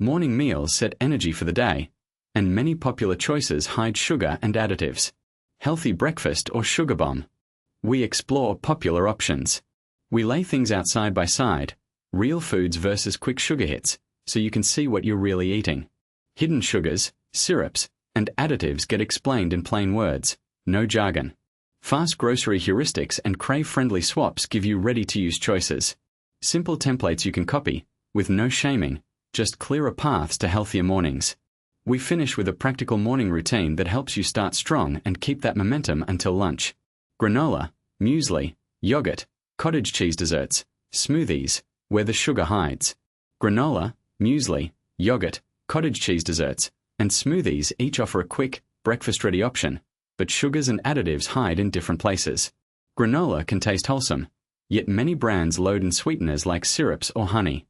Morning meals set energy for the day, and many popular choices hide sugar and additives. Healthy breakfast or sugar bomb. We explore popular options. We lay things out side by side, real foods versus quick sugar hits, so you can see what you're really eating. Hidden sugars, syrups, and additives get explained in plain words, no jargon. Fast grocery heuristics and crave-friendly swaps give you ready-to-use choices. Simple templates you can copy, with no shaming, just clearer paths to healthier mornings. We finish with a practical morning routine that helps you start strong and keep that momentum until lunch. Granola, muesli, yogurt, cottage cheese desserts, smoothies, where the sugar hides. Granola, muesli, yogurt, cottage cheese desserts, and smoothies each offer a quick, breakfast-ready option, but sugars and additives hide in different places. Granola can taste wholesome, yet many brands load in sweeteners like syrups or honey.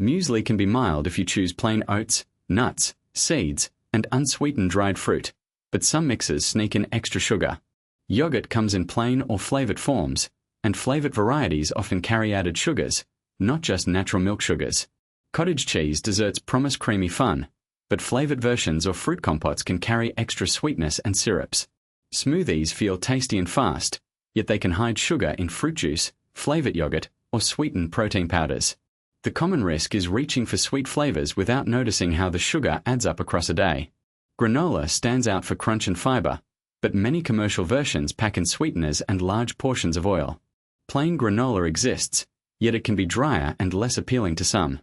Muesli can be mild if you choose plain oats, nuts, seeds, and unsweetened dried fruit, but some mixes sneak in extra sugar. Yogurt comes in plain or flavored forms, and flavored varieties often carry added sugars, not just natural milk sugars. Cottage cheese desserts promise creamy fun, but flavored versions or fruit compotes can carry extra sweetness and syrups. Smoothies feel tasty and fast, yet they can hide sugar in fruit juice, flavored yogurt, or sweetened protein powders. The common risk is reaching for sweet flavors without noticing how the sugar adds up across a day. Granola stands out for crunch and fiber, but many commercial versions pack in sweeteners and large portions of oil. Plain granola exists, yet it can be drier and less appealing to some.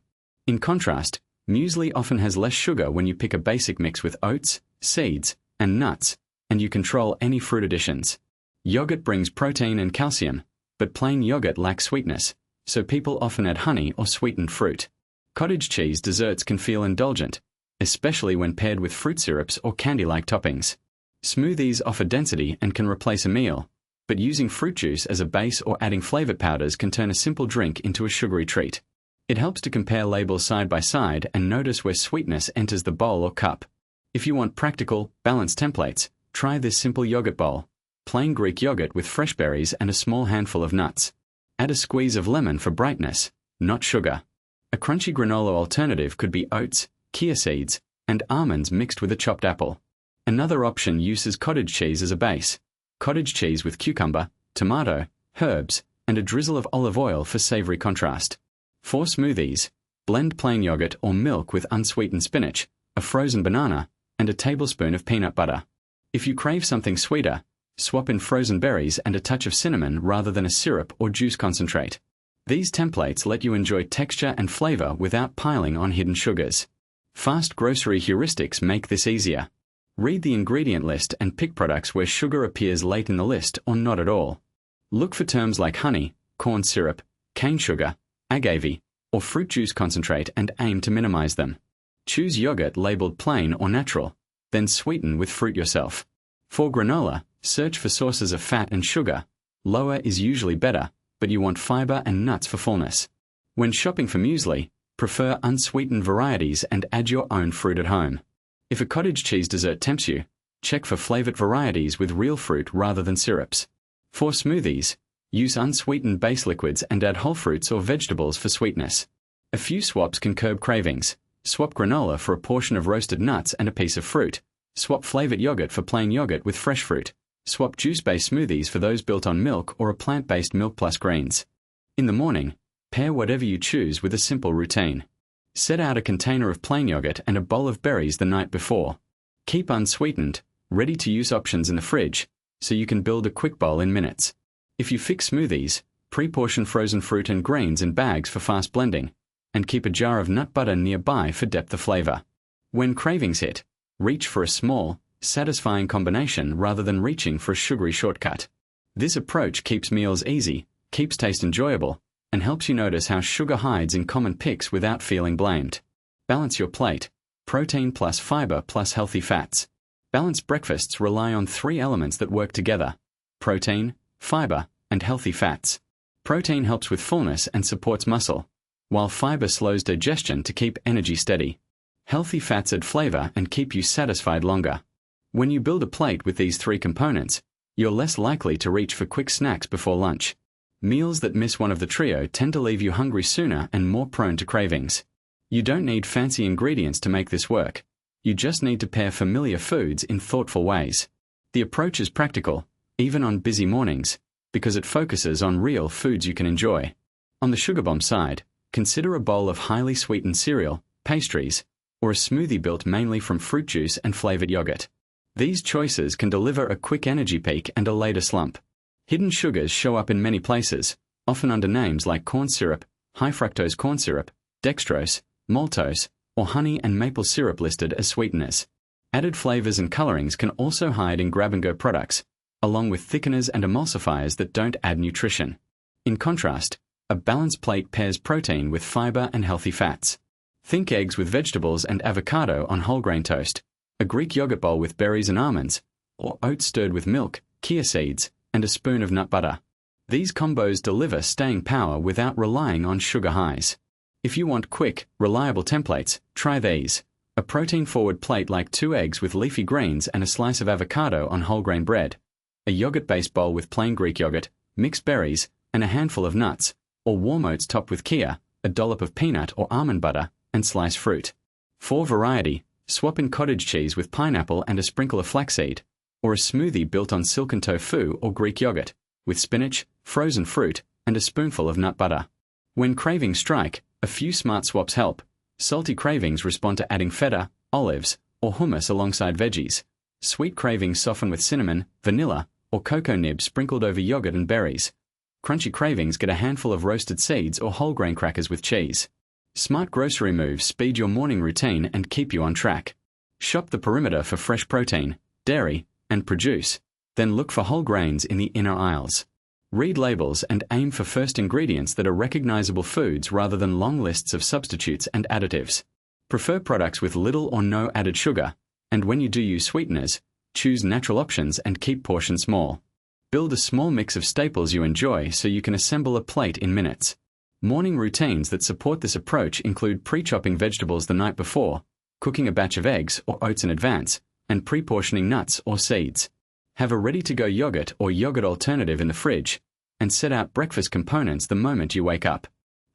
In contrast, muesli often has less sugar when you pick a basic mix with oats, seeds, and nuts, and you control any fruit additions. Yogurt brings protein and calcium, but plain yogurt lacks sweetness, so people often add honey or sweetened fruit. Cottage cheese desserts can feel indulgent, especially when paired with fruit syrups or candy-like toppings. Smoothies offer density and can replace a meal, but using fruit juice as a base or adding flavored powders can turn a simple drink into a sugary treat. It helps to compare labels side by side and notice where sweetness enters the bowl or cup. If you want practical, balanced templates, try this simple yogurt bowl. Plain Greek yogurt with fresh berries and a small handful of nuts. Add a squeeze of lemon for brightness, not sugar. A crunchy granola alternative could be oats, chia seeds, and almonds mixed with a chopped apple. Another option uses cottage cheese as a base. Cottage cheese with cucumber, tomato, herbs, and a drizzle of olive oil for savory contrast. For smoothies, blend plain yogurt or milk with unsweetened spinach, a frozen banana, and a tablespoon of peanut butter. If you crave something sweeter, swap in frozen berries and a touch of cinnamon rather than a syrup or juice concentrate. These templates let you enjoy texture and flavor without piling on hidden sugars. Fast grocery heuristics make this easier. Read the ingredient list and pick products where sugar appears late in the list or not at all. Look for terms like honey, corn syrup, cane sugar, agave, or fruit juice concentrate and aim to minimize them. Choose yogurt labeled plain or natural, then sweeten with fruit yourself. For granola, search for sources of fat and sugar. Lower is usually better, but you want fiber and nuts for fullness. When shopping for muesli, prefer unsweetened varieties and add your own fruit at home. If a cottage cheese dessert tempts you, check for flavored varieties with real fruit rather than syrups. For smoothies, use unsweetened base liquids and add whole fruits or vegetables for sweetness. A few swaps can curb cravings. Swap granola for a portion of roasted nuts and a piece of fruit. Swap flavored yogurt for plain yogurt with fresh fruit. Swap juice-based smoothies for those built on milk or a plant-based milk plus greens. In the morning, pair whatever you choose with a simple routine. Set out a container of plain yogurt and a bowl of berries the night before. Keep unsweetened, ready-to-use options in the fridge, so you can build a quick bowl in minutes. If you fix smoothies, pre-portion frozen fruit and grains in bags for fast blending, and keep a jar of nut butter nearby for depth of flavor. When cravings hit, reach for a small, satisfying combination rather than reaching for a sugary shortcut. This approach keeps meals easy, keeps taste enjoyable, and helps you notice how sugar hides in common picks without feeling blamed. Balance your plate: protein plus fiber plus healthy fats. Balanced breakfasts rely on three elements that work together: protein, fiber, and healthy fats. Protein helps with fullness and supports muscle, while fiber slows digestion to keep energy steady. Healthy fats add flavor and keep you satisfied longer. When you build a plate with these three components, you're less likely to reach for quick snacks before lunch. Meals that miss one of the trio tend to leave you hungry sooner and more prone to cravings. You don't need fancy ingredients to make this work. You just need to pair familiar foods in thoughtful ways. The approach is practical, even on busy mornings, because it focuses on real foods you can enjoy. On the sugar bomb side, consider a bowl of highly sweetened cereal, pastries, or a smoothie built mainly from fruit juice and flavored yogurt. These choices can deliver a quick energy peak and a later slump. Hidden sugars show up in many places, often under names like corn syrup, high fructose corn syrup, dextrose, maltose, or honey and maple syrup listed as sweeteners. Added flavors and colorings can also hide in grab-and-go products, along with thickeners and emulsifiers that don't add nutrition. In contrast, a balanced plate pairs protein with fiber and healthy fats. Think eggs with vegetables and avocado on whole grain toast, a Greek yogurt bowl with berries and almonds, or oats stirred with milk, chia seeds, and a spoon of nut butter. These combos deliver staying power without relying on sugar highs. If you want quick, reliable templates, try these. A protein-forward plate like 2 eggs with leafy greens and a slice of avocado on whole grain bread. A yogurt-based bowl with plain Greek yogurt, mixed berries, and a handful of nuts, or warm oats topped with chia, a dollop of peanut or almond butter, and sliced fruit. For variety, swap in cottage cheese with pineapple and a sprinkle of flaxseed, or a smoothie built on silken tofu or Greek yogurt, with spinach, frozen fruit, and a spoonful of nut butter. When cravings strike, a few smart swaps help. Salty cravings respond to adding feta, olives, or hummus alongside veggies. Sweet cravings soften with cinnamon, vanilla, or cocoa nibs sprinkled over yogurt and berries. Crunchy cravings get a handful of roasted seeds or whole grain crackers with cheese. Smart grocery moves speed your morning routine and keep you on track. Shop the perimeter for fresh protein, dairy, and produce, then look for whole grains in the inner aisles. Read labels and aim for first ingredients that are recognizable foods rather than long lists of substitutes and additives. Prefer products with little or no added sugar, and when you do use sweeteners, choose natural options and keep portions small. Build a small mix of staples you enjoy so you can assemble a plate in minutes. Morning routines that support this approach include pre-chopping vegetables the night before, cooking a batch of eggs or oats in advance, and pre-portioning nuts or seeds. Have a ready-to-go yogurt or yogurt alternative in the fridge, and set out breakfast components the moment you wake up.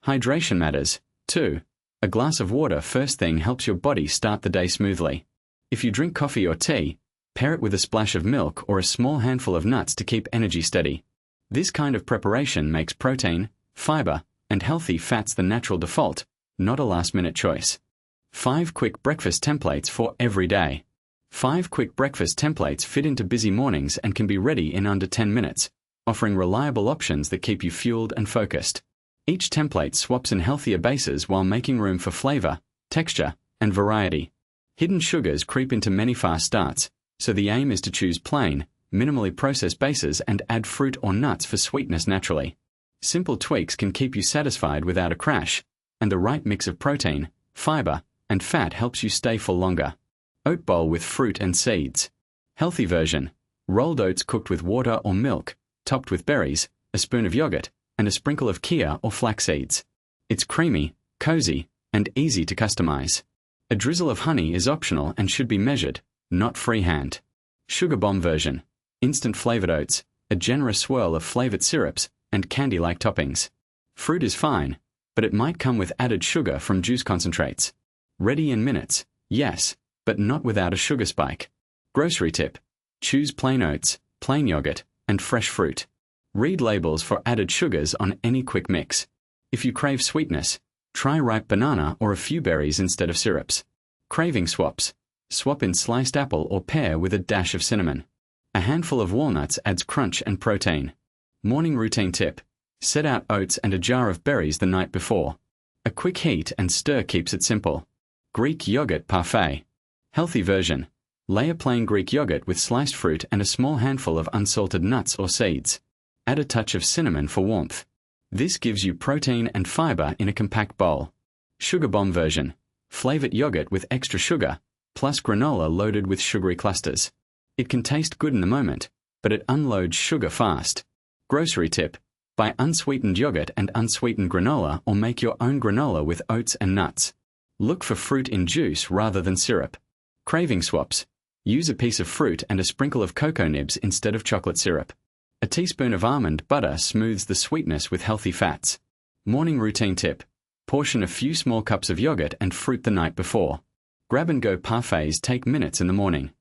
Hydration matters, too. A glass of water first thing helps your body start the day smoothly. If you drink coffee or tea, pair it with a splash of milk or a small handful of nuts to keep energy steady. This kind of preparation makes protein, fiber, and healthy fats the natural default, not a last-minute choice. 5 quick breakfast templates for every day. 5 quick breakfast templates fit into busy mornings and can be ready in under 10 minutes, offering reliable options that keep you fueled and focused. Each template swaps in healthier bases while making room for flavor, texture, and variety. Hidden sugars creep into many fast starts, so the aim is to choose plain, minimally processed bases and add fruit or nuts for sweetness naturally. Simple tweaks can keep you satisfied without a crash, and the right mix of protein, fiber, and fat helps you stay full longer. Oat bowl with fruit and seeds. Healthy version. Rolled oats cooked with water or milk, topped with berries, a spoon of yogurt, and a sprinkle of chia or flax seeds. It's creamy, cozy, and easy to customize. A drizzle of honey is optional and should be measured, not freehand. Sugar bomb version. Instant flavored oats, a generous swirl of flavored syrups, and candy-like toppings. Fruit is fine, but it might come with added sugar from juice concentrates. Ready in minutes, yes, but not without a sugar spike. Grocery tip. Choose plain oats, plain yogurt, and fresh fruit. Read labels for added sugars on any quick mix. If you crave sweetness, try ripe banana or a few berries instead of syrups. Craving swaps. Swap in sliced apple or pear with a dash of cinnamon. A handful of walnuts adds crunch and protein. Morning routine tip. Set out oats and a jar of berries the night before. A quick heat and stir keeps it simple. Greek yogurt parfait. Healthy version. Layer plain Greek yogurt with sliced fruit and a small handful of unsalted nuts or seeds. Add a touch of cinnamon for warmth. This gives you protein and fiber in a compact bowl. Sugar bomb version. Flavored yogurt with extra sugar, plus granola loaded with sugary clusters. It can taste good in the moment, but it unloads sugar fast. Grocery tip. Buy unsweetened yogurt and unsweetened granola or make your own granola with oats and nuts. Look for fruit in juice rather than syrup. Craving swaps. Use a piece of fruit and a sprinkle of cocoa nibs instead of chocolate syrup. A teaspoon of almond butter smooths the sweetness with healthy fats. Morning routine tip. Portion a few small cups of yogurt and fruit the night before. Grab-and-go parfaits take minutes in the morning.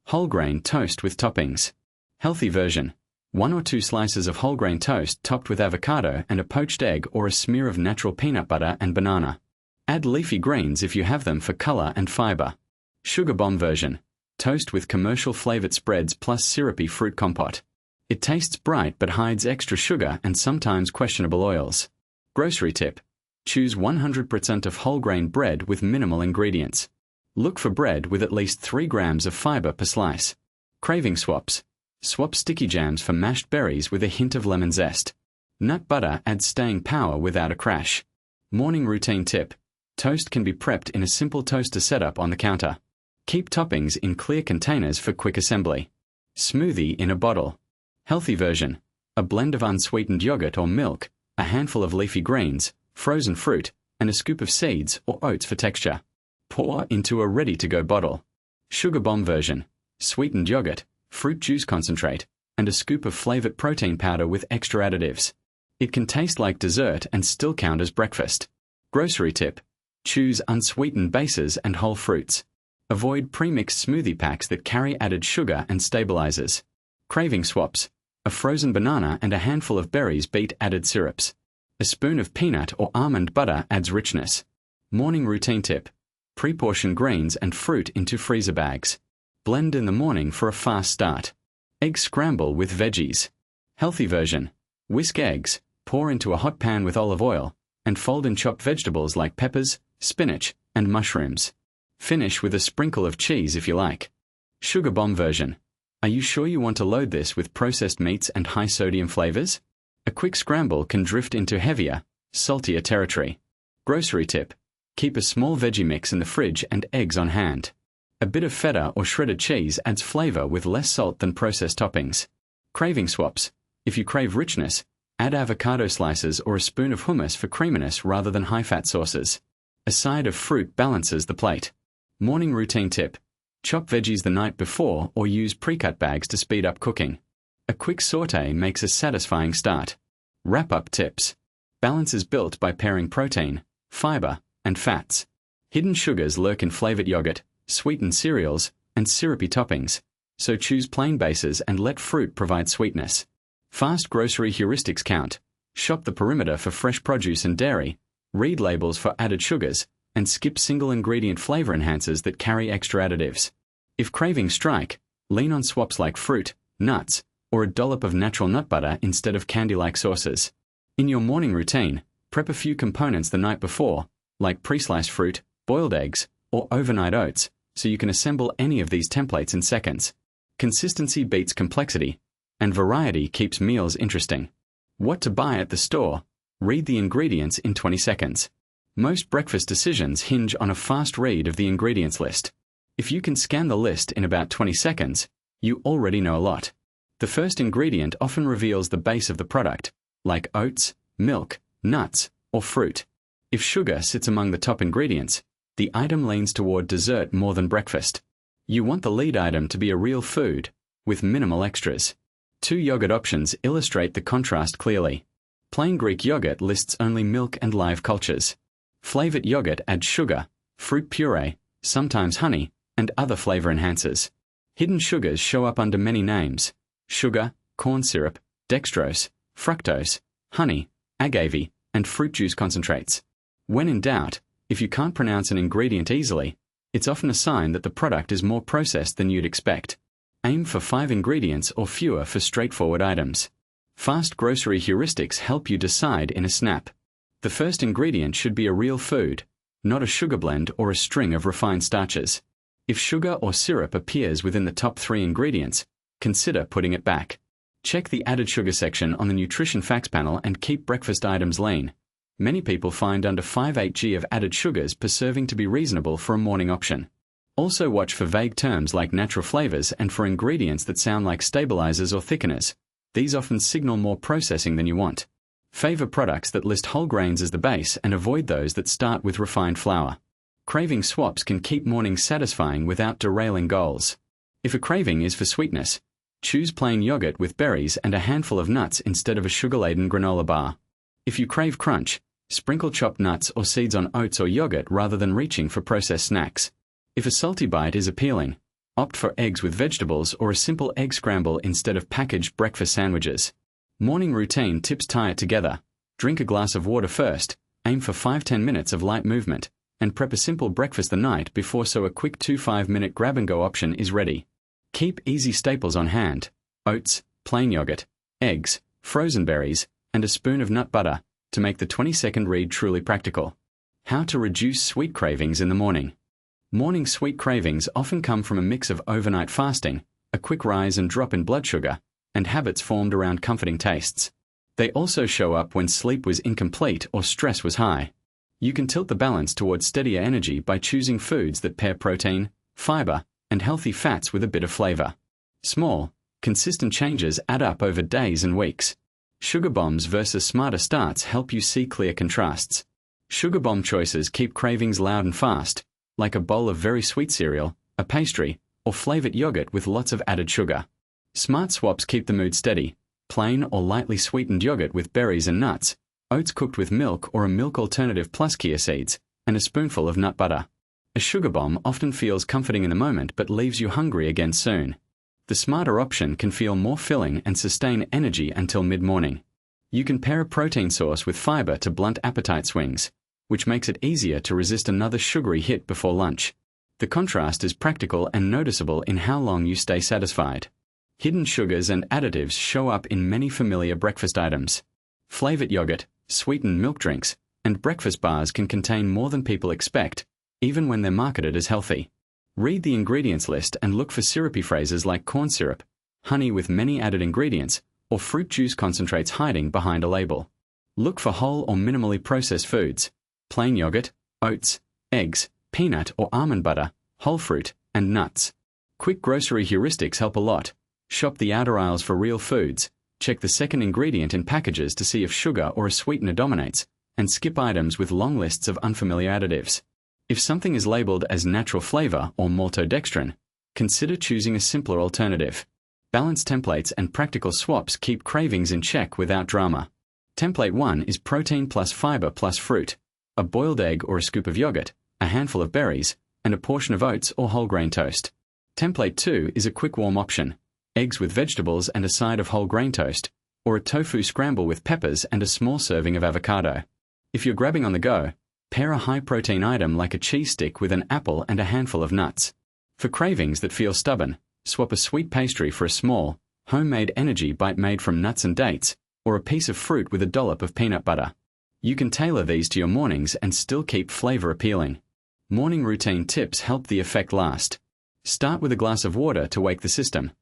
Whole grain toast with toppings. Healthy version. 1 or 2 slices of whole grain toast topped with avocado and a poached egg or a smear of natural peanut butter and banana. Add leafy greens if you have them for color and fiber. Sugar bomb version. Toast with commercial flavored spreads plus syrupy fruit compote. It tastes bright but hides extra sugar and sometimes questionable oils. Grocery tip. Choose 100% of whole grain bread with minimal ingredients. Look for bread with at least 3 grams of fiber per slice. Craving swaps. Swap sticky jams for mashed berries with a hint of lemon zest. Nut butter adds staying power without a crash. Morning routine tip. Toast can be prepped in a simple toaster setup on the counter. Keep toppings in clear containers for quick assembly. Smoothie in a bottle. Healthy version. A blend of unsweetened yogurt or milk, a handful of leafy greens, frozen fruit, and a scoop of seeds or oats for texture. Pour into a ready-to-go bottle. Sugar bomb version. Sweetened yogurt, fruit juice concentrate, and a scoop of flavored protein powder with extra additives. It can taste like dessert and still count as breakfast. Grocery tip. Choose unsweetened bases and whole fruits. Avoid pre-mixed smoothie packs that carry added sugar and stabilizers. Craving swaps. A frozen banana and a handful of berries beat added syrups. A spoon of peanut or almond butter adds richness. Morning routine tip. Pre-portion greens and fruit into freezer bags. Blend in the morning for a fast start. Egg scramble with veggies. Healthy version. Whisk eggs, pour into a hot pan with olive oil, and fold in chopped vegetables like peppers, spinach, and mushrooms. Finish with a sprinkle of cheese if you like. Sugar bomb version. Are you sure you want to load this with processed meats and high sodium flavors? A quick scramble can drift into heavier, saltier territory. Grocery tip. Keep a small veggie mix in the fridge and eggs on hand. A bit of feta or shredded cheese adds flavor with less salt than processed toppings. Craving swaps. If you crave richness, add avocado slices or a spoon of hummus for creaminess rather than high-fat sauces. A side of fruit balances the plate. Morning routine tip. Chop veggies the night before or use pre-cut bags to speed up cooking. A quick sauté makes a satisfying start. Wrap-up tips. Balance is built by pairing protein, fiber, and fats. Hidden sugars lurk in flavored yogurt, sweetened cereals, and syrupy toppings, so choose plain bases and let fruit provide sweetness. Fast grocery heuristics count. Shop the perimeter for fresh produce and dairy, read labels for added sugars, and skip single-ingredient flavor enhancers that carry extra additives. If cravings strike, lean on swaps like fruit, nuts, or a dollop of natural nut butter instead of candy-like sauces. In your morning routine, prep a few components the night before, like pre-sliced fruit, boiled eggs, or overnight oats, so you can assemble any of these templates in seconds. Consistency beats complexity, and variety keeps meals interesting. What to buy at the store? Read the ingredients in 20 seconds. Most breakfast decisions hinge on a fast read of the ingredients list. If you can scan the list in about 20 seconds, you already know a lot. The first ingredient often reveals the base of the product, like oats, milk, nuts, or fruit. If sugar sits among the top ingredients, the item leans toward dessert more than breakfast. You want the lead item to be a real food, with minimal extras. 2 yogurt options illustrate the contrast clearly. Plain Greek yogurt lists only milk and live cultures. Flavored yogurt adds sugar, fruit puree, sometimes honey, and other flavor enhancers. Hidden sugars show up under many names: sugar, corn syrup, dextrose, fructose, honey, agave, and fruit juice concentrates. When in doubt, if you can't pronounce an ingredient easily, it's often a sign that the product is more processed than you'd expect. Aim for 5 ingredients or fewer for straightforward items. Fast grocery heuristics help you decide in a snap. The first ingredient should be a real food, not a sugar blend or a string of refined starches. If sugar or syrup appears within the top 3 ingredients, consider putting it back. Check the added sugar section on the nutrition facts panel and keep breakfast items lean. Many people find under 5/8 g of added sugars per serving to be reasonable for a morning option. Also watch for vague terms like natural flavors and for ingredients that sound like stabilizers or thickeners. These often signal more processing than you want. Favor products that list whole grains as the base and avoid those that start with refined flour. Craving swaps can keep mornings satisfying without derailing goals. If a craving is for sweetness, choose plain yogurt with berries and a handful of nuts instead of a sugar-laden granola bar. If you crave crunch, Sprinkle chopped nuts or seeds on oats or yogurt rather than reaching for processed snacks. If a salty bite is appealing, opt for eggs with vegetables or a simple egg scramble instead of packaged breakfast sandwiches. Morning routine tips tie it together. Drink a glass of water first, aim for 5-10 minutes of light movement, and prep a simple breakfast the night before so a quick 2-5-minute grab-and-go option is ready. Keep easy staples on hand: oats, plain yogurt, eggs, frozen berries, and a spoon of nut butter to make the 20-second read truly practical. How to reduce sweet cravings in the morning. Morning sweet cravings often come from a mix of overnight fasting, a quick rise and drop in blood sugar, and habits formed around comforting tastes. They also show up when sleep was incomplete or stress was high. You can tilt the balance towards steadier energy by choosing foods that pair protein, fiber, and healthy fats with a bit of flavor. Small, consistent changes add up over days and weeks. Sugar bombs versus smarter starts help you see clear contrasts. Sugar bomb choices keep cravings loud and fast, like a bowl of very sweet cereal, a pastry, or flavored yogurt with lots of added sugar. Smart swaps keep the mood steady: plain or lightly sweetened yogurt with berries and nuts, oats cooked with milk or a milk alternative plus chia seeds, and a spoonful of nut butter. A sugar bomb often feels comforting in the moment but leaves you hungry again soon. The smarter option can feel more filling and sustain energy until mid-morning. You can pair a protein source with fiber to blunt appetite swings, which makes it easier to resist another sugary hit before lunch. The contrast is practical and noticeable in how long you stay satisfied. Hidden sugars and additives show up in many familiar breakfast items. Flavored yogurt, sweetened milk drinks, and breakfast bars can contain more than people expect, even when they're marketed as healthy. Read the ingredients list and look for syrupy phrases like corn syrup, honey with many added ingredients, or fruit juice concentrates hiding behind a label. Look for whole or minimally processed foods: plain yogurt, oats, eggs, peanut or almond butter, whole fruit, and nuts. Quick grocery heuristics help a lot. Shop the outer aisles for real foods, check the second ingredient in packages to see if sugar or a sweetener dominates, and skip items with long lists of unfamiliar additives. If something is labeled as natural flavor or maltodextrin, consider choosing a simpler alternative. Balanced templates and practical swaps keep cravings in check without drama. Template 1 is protein plus fiber plus fruit: a boiled egg or a scoop of yogurt, a handful of berries, and a portion of oats or whole grain toast. Template 2 is a quick warm option: eggs with vegetables and a side of whole grain toast, or a tofu scramble with peppers and a small serving of avocado. If you're grabbing on the go, pair a high-protein item like a cheese stick with an apple and a handful of nuts. For cravings that feel stubborn, swap a sweet pastry for a small, homemade energy bite made from nuts and dates, or a piece of fruit with a dollop of peanut butter. You can tailor these to your mornings and still keep flavor appealing. Morning routine tips help the effect last. Start with a glass of water to wake the system.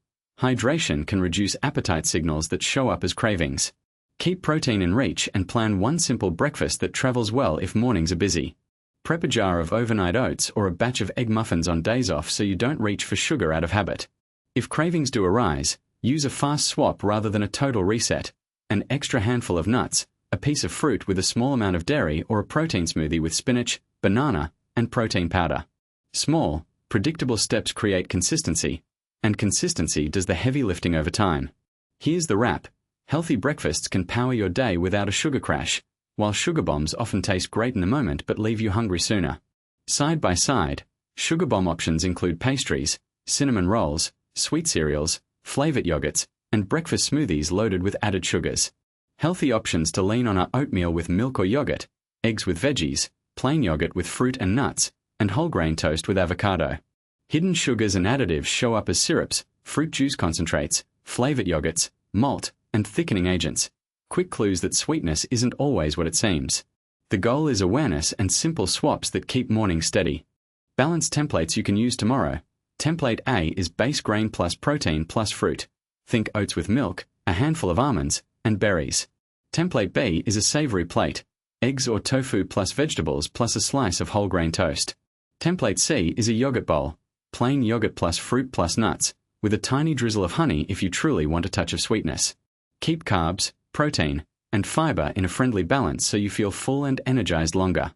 Hydration can reduce appetite signals that show up as cravings. Keep protein in reach and plan one simple breakfast that travels well if mornings are busy. Prep a jar of overnight oats or a batch of egg muffins on days off so you don't reach for sugar out of habit. If cravings do arise, use a fast swap rather than a total reset: an extra handful of nuts, a piece of fruit with a small amount of dairy, or a protein smoothie with spinach, banana, and protein powder. Small, predictable steps create consistency, and consistency does the heavy lifting over time. Here's the wrap: healthy breakfasts can power your day without a sugar crash, while sugar bombs often taste great in the moment but leave you hungry sooner. Side by side, sugar bomb options include pastries, cinnamon rolls, sweet cereals, flavored yogurts, and breakfast smoothies loaded with added sugars. Healthy options to lean on are oatmeal with milk or yogurt, eggs with veggies, plain yogurt with fruit and nuts, and whole grain toast with avocado. Hidden sugars and additives show up as syrups, fruit juice concentrates, flavored yogurts, malt, and thickening agents. Quick clues that sweetness isn't always what it seems. The goal is awareness and simple swaps that keep mornings steady. Balanced templates you can use tomorrow. Template A is base grain plus protein plus fruit. Think oats with milk, a handful of almonds, and berries. Template B is a savory plate: eggs or tofu plus vegetables plus a slice of whole grain toast. Template C is a yogurt bowl: plain yogurt plus fruit plus nuts, with a tiny drizzle of honey if you truly want a touch of sweetness. Keep carbs, protein, and fiber in a friendly balance so you feel full and energized longer.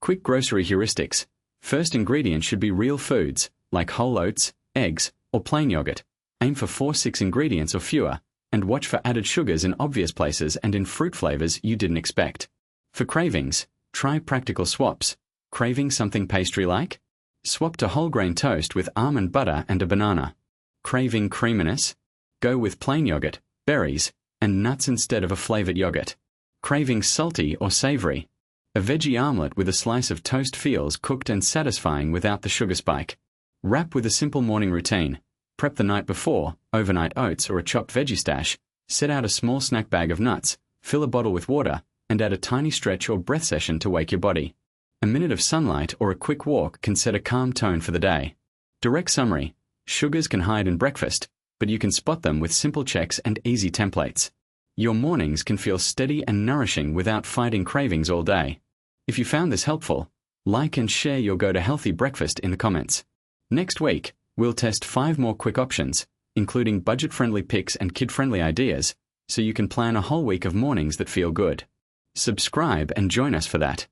Quick grocery heuristics: first ingredient should be real foods, like whole oats, eggs, or plain yogurt. Aim for 4-6 ingredients or fewer, and watch for added sugars in obvious places and in fruit flavors you didn't expect. For cravings, try practical swaps. Craving something pastry-like? Swap to whole grain toast with almond butter and a banana. Craving creaminess? Go with plain yogurt, berries, and nuts instead of a flavored yogurt. Craving salty or savory? A veggie omelette with a slice of toast feels cooked and satisfying without the sugar spike. Wrap with a simple morning routine. Prep the night before, overnight oats or a chopped veggie stash. Set out a small snack bag of nuts, fill a bottle with water, and add a tiny stretch or breath session to wake your body. A minute of sunlight or a quick walk can set a calm tone for the day. Direct summary: sugars can hide in breakfast, but you can spot them with simple checks and easy templates. Your mornings can feel steady and nourishing without fighting cravings all day. If you found this helpful, like and share your Go to Healthy breakfast in the comments. Next week, we'll test 5 more quick options, including budget-friendly picks and kid-friendly ideas, so you can plan a whole week of mornings that feel good. Subscribe and join us for that.